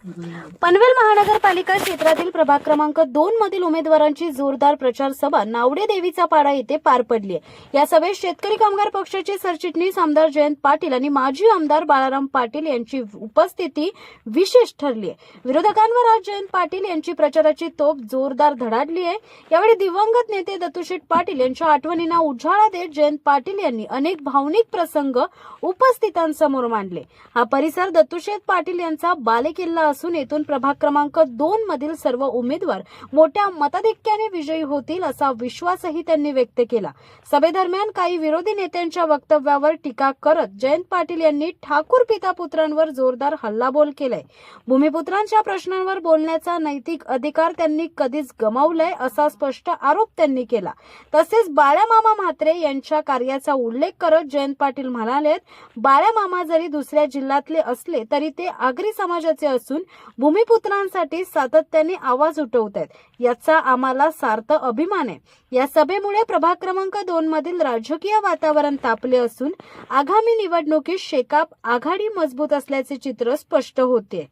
पनवेल महानगरपालिका क्षेत्रातील प्रभाग क्रमांक 2 मधील उमेदवारांची जोरदार प्रचार सभा नावडे देवीचा पाडा येथे पार पडली आहे। या सभेत शेतकरी कामगार पक्षाचे सरचिटणीस आमदार जयंत पाटील आणि माजी आमदार बाळाराम पाटील यांची उपस्थिती विशेष ठरली आहे। विरोधकांवर आज जयंत पाटील यांची प्रचाराची तोफ जोरदार धडाडली आहे। यावेळी दिवंगत नेते दत्तूशेठ पाटील यांच्या आठवणींना उजाळा देत जयंत पाटील यांनी अनेक भावनिक प्रसंग उपस्थितांसमोर मांडले। हा परिसर दत्तूशेठ पाटील यांचा बालेकिल्ला असून येथून प्रभाग क्रमांक 2 मधील सर्व उमेदवार मोठ्या मताधिक्याने विजयी होतील असा विश्वासही त्यांनी व्यक्त केला। सभेदरम्यान काही विरोधी नेत्यांच्या वक्तव्यावर टीका करत जयंत पाटील यांनी ठाकूर पिता पुत्रांवर जोरदार हल्लाबोल केलाय। भूमिपुत्रांच्या प्रश्नांवर बोलण्याचा नैतिक अधिकार त्यांनी कधीच गमावलाय असा स्पष्ट आरोप त्यांनी केला। तसेच बाळामामा म्हात्रे यांच्या कार्याचा उल्लेख करत जयंत पाटील म्हणाले, बाळामामा जरी दुसऱ्या जिल्ह्यातले असले तरी ते आगरी समाजाचे असून भूमिपुत्रांसाठी सातत्याने आवाज उठवत आहेत, याचा आम्हाला सार्थ अभिमान आहे। या सभेमुळे प्रभाग क्रमांक 2 मधील राजकीय वातावरण तापले असून आगामी निवडणुकीत शेकाप आघाडी मजबूत असल्याचे चित्र स्पष्ट होते।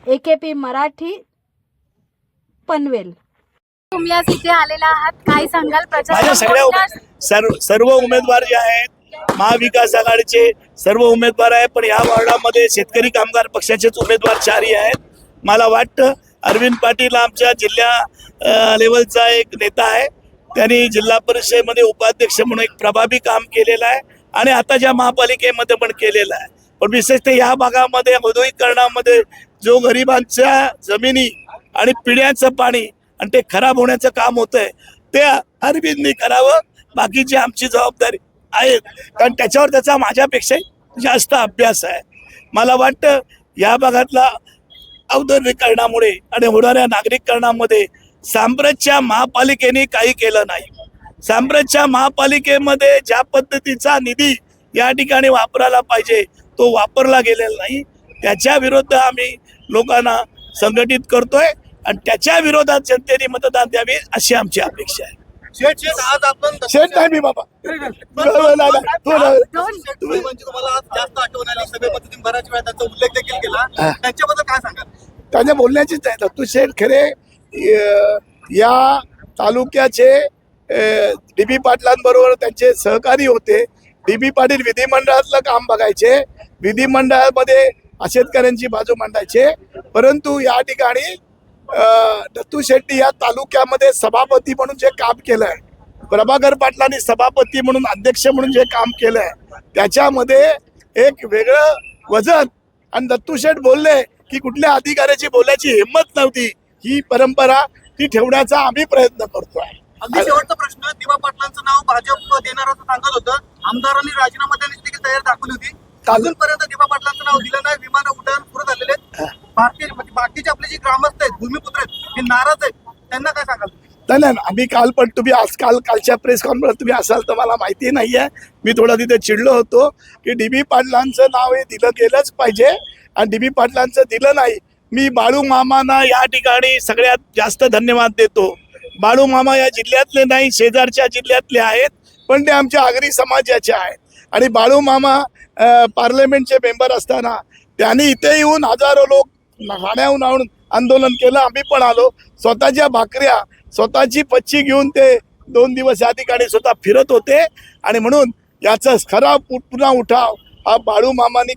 AKP मराठी, पनवेल। तुम्ही आज इथे आलेला आहात, काय सांगाल? माझ्या सगळ्या सर्व उमेदवार जे आहेत महाविकास आघाडीचे सर्व उमेदवार आहेत, पण या वॉर्डामध्ये शेतकरी कामगार पक्षाचेच उमेदवार 4 आहेत। मला वाटतं अरविंद पाटील आमच्या जिल्हा लेवलचा एक नेता आहे, त्यांनी जिल्हा परिषदेमध्ये उपाध्यक्ष म्हणून एक प्रभावी काम केलेलं आहे आणि आताच्या महापालिकेमध्ये पण केलेलं आहे। पण विशेषतः या भागामध्ये औद्योगिकरणामध्ये जो गरिबांच्या जमिनी आणि पिण्याचं पाणी आणि ते खराब होण्याचं काम होतंय ते अरविंदनी करावं, बाकीची आमची जबाबदारी आहे, कारण त्याच्यावर त्याचा माझ्यापेक्षा जास्त अभ्यास आहे। मला वाटतं या भागातला औद्योगिकरणामुळे आणि होणाऱ्या नागरिकरणामध्ये सांब्रतच्या महापालिकेने काही केलं नाही। सांब्रतच्या महापालिकेमध्ये ज्या पद्धतीचा निधी या ठिकाणी वापरायला पाहिजे तो वापरला गेलेला नाही, त्याच्या विरुद्ध आम्ही लोकांना संघटित करतोय आणि त्याच्या विरोधात जनतेने मतदान द्यावे अशी आमची अपेक्षा आहे। आज आपण शेठ नाही मी बाबा तुम्हाला आज जास्त आठवण आली सभेमध्ये, तुम्ही बऱ्याच वेळा त्यांचा उल्लेख देखील केला, त्यांच्याबद्दल काय सांगाल? त्यांच्या बोलण्याचीच आहे। दत्तूशेठ खरे या तालुक्याचे DB पाटलांबरोबर त्यांचे सहकारी होते। DB पाटील विधिमंडळातलं काम बघायचे, विधिमंडळामध्ये शेतकऱ्यांची बाजू मांडायचे, परंतु या ठिकाणी दत्तू शेट्टी या तालुक्यामध्ये सभापती म्हणून जे काम केलंय, प्रभाकर पाटलांनी सभापती म्हणून अध्यक्ष म्हणून जे काम केलंय त्याच्यामध्ये एक वेगळं वजन, आणि दत्तू शेठ बोलले की कुठल्या अधिकाऱ्याची बोलायची हिंमत नव्हती, ही परंपरा ती ठेवण्याचा आम्ही प्रयत्न करतोय। अगदी शेवटचा प्रश्न, दिवा पाटलांचं नाव भाजप देणार असं सांगत होतं, आमदारांनी राजीनामा देण्याची देखील तयारी दाखवली होती, अजूनपर्यंत दिवा पाटलांचं नाव दिलं नाही, विमान उड्डाण सुरू झालेले आहेत। बाकीचे आपले जे ग्रामस्थ आहेत, भूमिपुत्र आहेत, हे नाराज आहेत, त्यांना काय सांगाल? नाही, आम्ही काल पण तुम्ही कालच्या प्रेस कॉन्फरन्स तुम्ही असाल तर मला माहिती नाहीये, मी थोडा तिथे चिडलो होतो की DB पाटलांचं नाव हे दिलं गेलंच पाहिजे आणि DB पाटलांचं दिलं नाही। मी बाळू मामांना या ठिकाणी सगळ्यात जास्त धन्यवाद देतो। बाळू मामा या जिल्ह्यातले नाही, शेजारच्या जिल्ह्यातले आहेत, पण ते आमच्या आगरी समाजाचे आहेत आणि बाळू मामा पार्लमेंटचे मेंबर असताना त्यांनी इथे येऊन हजारो लोक ठाण्याहून आणून आंदोलन केलं, आम्ही पण आलो, स्वतःच्या भाकऱ्या स्वतःची पच्ची घेऊन ते 2 दिवस या ठिकाणी स्वतः फिरत होते आणि म्हणून याचा खरा पुन्हा उठाव हा बाळू मामांनी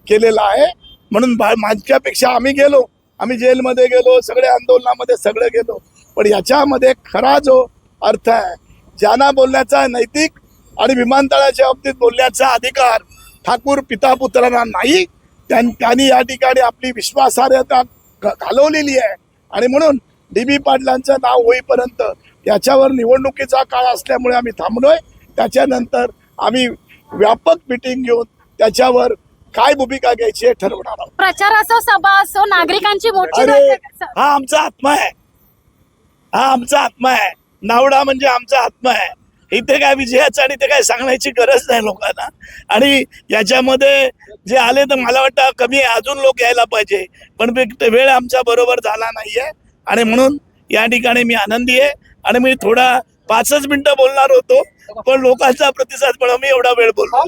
केलेला आहे। म्हणून माझ्यापेक्षा आम्ही जेलमध्ये गेलो, सगळ्या आंदोलनामध्ये सगळं गेलो, पण याच्यामध्ये खरा जो अर्थ आहे, ज्यांना बोलण्याचा नैतिक आणि विमानतळाच्या बाबतीत बोलण्याचा अधिकार ठाकूर पिता पुत्रांना नाही, त्यांनी या ठिकाणी आपली विश्वासार्हता घालवलेली आहे आणि म्हणून DB पाटलांचं नाव होईपर्यंत याच्यावर निवडणुकीचा काळ असल्यामुळे आम्ही थांबलोय। त्याच्यानंतर आम्ही व्यापक मिटिंग घेऊन त्याच्यावर काय भूमिका घ्यायची हे ठरवणार आहोत। प्रचार असो, सभा असो, नागरिकांची मोठी हा आमचा आत्मा आहे, हा आमचा आत्मा आहे। नावडा म्हणजे आमचा आत्मा आहे। इथे काय विजयाचं आणि ते काय सांगण्याची गरज नाही लोकांना, आणि याच्यामध्ये जे आले तर मला वाटतं कमी अजून लोक यायला पाहिजे, पण वेळ आमच्या बरोबर झाला नाहीये आणि म्हणून या ठिकाणी मी आनंदी आहे आणि मी थोडा 5च मिनिटं बोलणार होतो, पण लोकांचा प्रतिसाद पण मी एवढा वेळ बोललो।